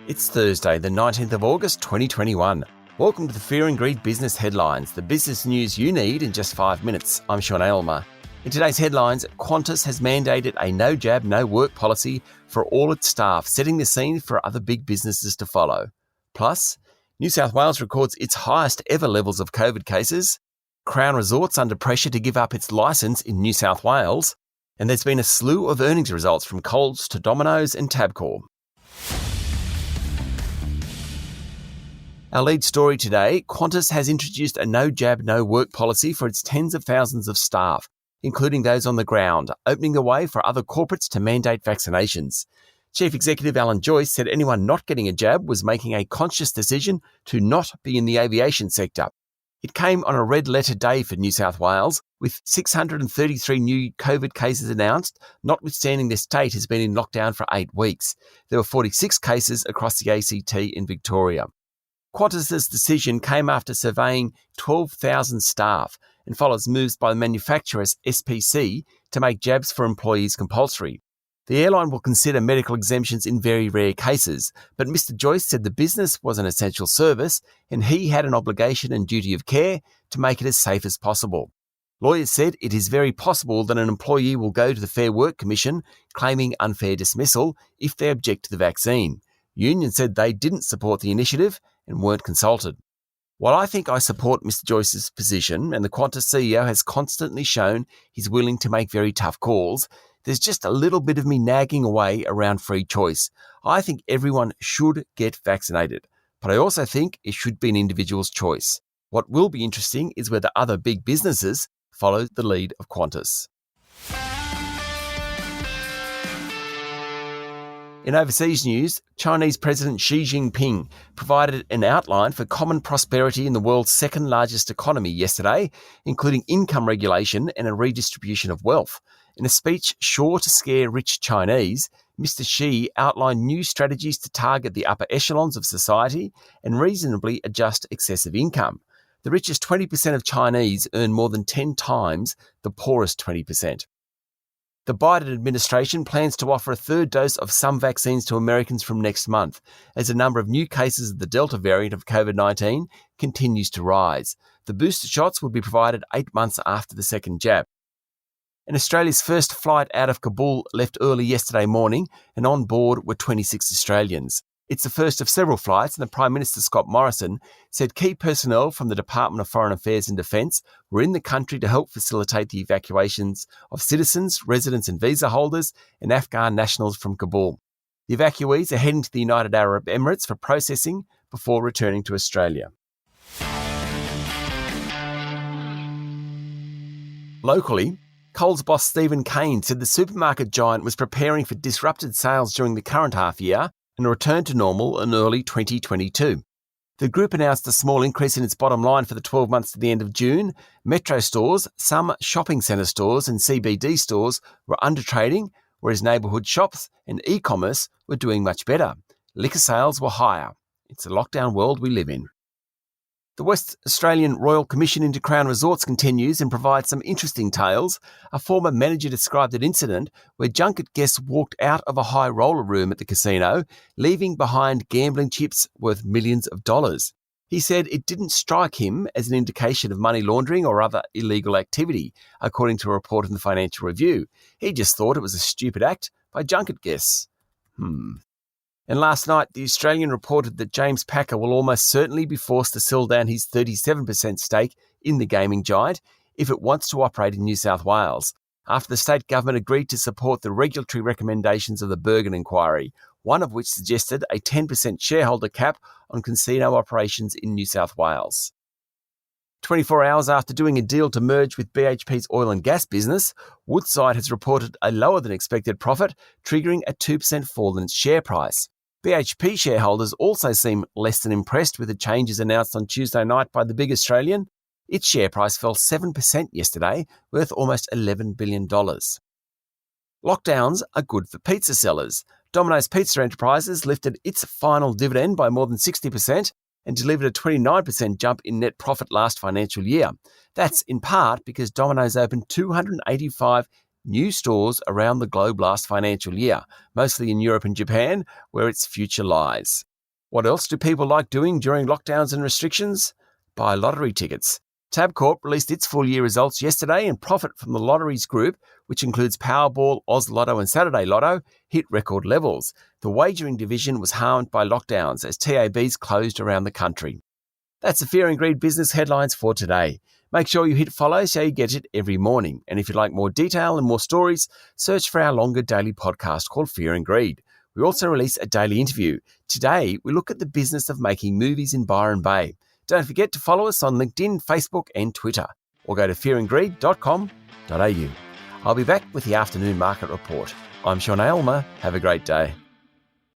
It's Thursday, the 19th of August, 2021. Welcome to the Fear and Greed Business Headlines, the business news you need in just 5 minutes. I'm Sean Aylmer. In today's headlines, Qantas has mandated a no jab, no work policy for all its staff, setting the scene for other big businesses to follow. Plus, New South Wales records its highest ever levels of COVID cases, Crown Resorts under pressure to give up its licence in New South Wales, and there's been a slew of earnings results from Coles to Domino's and Tabcorp. Our lead story today, Qantas has introduced a no jab, no work policy for its tens of thousands of staff, including those on the ground, opening the way for other corporates to mandate vaccinations. Chief Executive Alan Joyce said anyone not getting a jab was making a conscious decision to not be in the aviation sector. It came on a red letter day for New South Wales, with 633 new COVID cases announced, notwithstanding the state has been in lockdown for 8 weeks. There were 46 cases across the ACT in Victoria. Qantas's decision came after surveying 12,000 staff and follows moves by the manufacturer's SPC to make jabs for employees compulsory. The airline will consider medical exemptions in very rare cases, but Mr. Joyce said the business was an essential service and he had an obligation and duty of care to make it as safe as possible. Lawyers said it is very possible that an employee will go to the Fair Work Commission claiming unfair dismissal if they object to the vaccine. Unions said they didn't support the initiative and weren't consulted. While I think I support Mr. Joyce's position and the Qantas CEO has constantly shown he's willing to make very tough calls, there's just a little bit of me nagging away around free choice. I think everyone should get vaccinated, but I also think it should be an individual's choice. What will be interesting is whether other big businesses follow the lead of Qantas. In overseas news, Chinese President Xi Jinping provided an outline for common prosperity in the world's second largest economy yesterday, including income regulation and a redistribution of wealth. In a speech sure to scare rich Chinese, Mr. Xi outlined new strategies to target the upper echelons of society and reasonably adjust excessive income. The richest 20% of Chinese earn more than 10 times the poorest 20%. The Biden administration plans to offer a third dose of some vaccines to Americans from next month, as a number of new cases of the Delta variant of COVID-19 continues to rise. The booster shots will be provided 8 months after the second jab. And Australia's first flight out of Kabul left early yesterday morning, and on board were 26 Australians. It's the first of several flights, and the Prime Minister Scott Morrison said key personnel from the Department of Foreign Affairs and Defence were in the country to help facilitate the evacuations of citizens, residents and visa holders and Afghan nationals from Kabul. The evacuees are heading to the United Arab Emirates for processing before returning to Australia. Locally, Coles boss Stephen Kane said the supermarket giant was preparing for disrupted sales during the current half year and a return to normal in early 2022. The group announced a small increase in its bottom line for the 12 months to the end of June. Metro stores, some shopping centre stores and CBD stores were undertrading, whereas neighbourhood shops and e-commerce were doing much better. Liquor sales were higher. It's the lockdown world we live in. The West Australian Royal Commission into Crown Resorts continues and provides some interesting tales. A former manager described an incident where junket guests walked out of a high roller room at the casino, leaving behind gambling chips worth millions of dollars. He said it didn't strike him as an indication of money laundering or other illegal activity, according to a report in the Financial Review. He just thought it was a stupid act by junket guests. And last night, The Australian reported that James Packer will almost certainly be forced to sell down his 37% stake in the gaming giant if it wants to operate in New South Wales, after the state government agreed to support the regulatory recommendations of the Bergen inquiry, one of which suggested a 10% shareholder cap on casino operations in New South Wales. 24 hours after doing a deal to merge with BHP's oil and gas business, Woodside has reported a lower than expected profit, triggering a 2% fall in its share price. BHP shareholders also seem less than impressed with the changes announced on Tuesday night by the big Australian. Its share price fell 7% yesterday, worth almost $11 billion. Lockdowns are good for pizza sellers. Domino's Pizza Enterprises lifted its final dividend by more than 60% and delivered a 29% jump in net profit last financial year. That's in part because Domino's opened 285 new stores around the globe last financial year, mostly in Europe and Japan, where its future lies. What else do people like doing during lockdowns and restrictions? Buy lottery tickets. Tabcorp released its full-year results yesterday, and profit from the lotteries group, which includes Powerball, Oz Lotto and Saturday Lotto, hit record levels. The wagering division was harmed by lockdowns as TABs closed around the country. That's the Fear and Greed business headlines for today. Make sure you hit follow so you get it every morning. And if you'd like more detail and more stories, search for our longer daily podcast called Fear and Greed. We also release a daily interview. Today, we look at the business of making movies in Byron Bay. Don't forget to follow us on LinkedIn, Facebook and Twitter, or go to fearandgreed.com.au. I'll be back with the afternoon market report. I'm Sean Aylmer. Have a great day.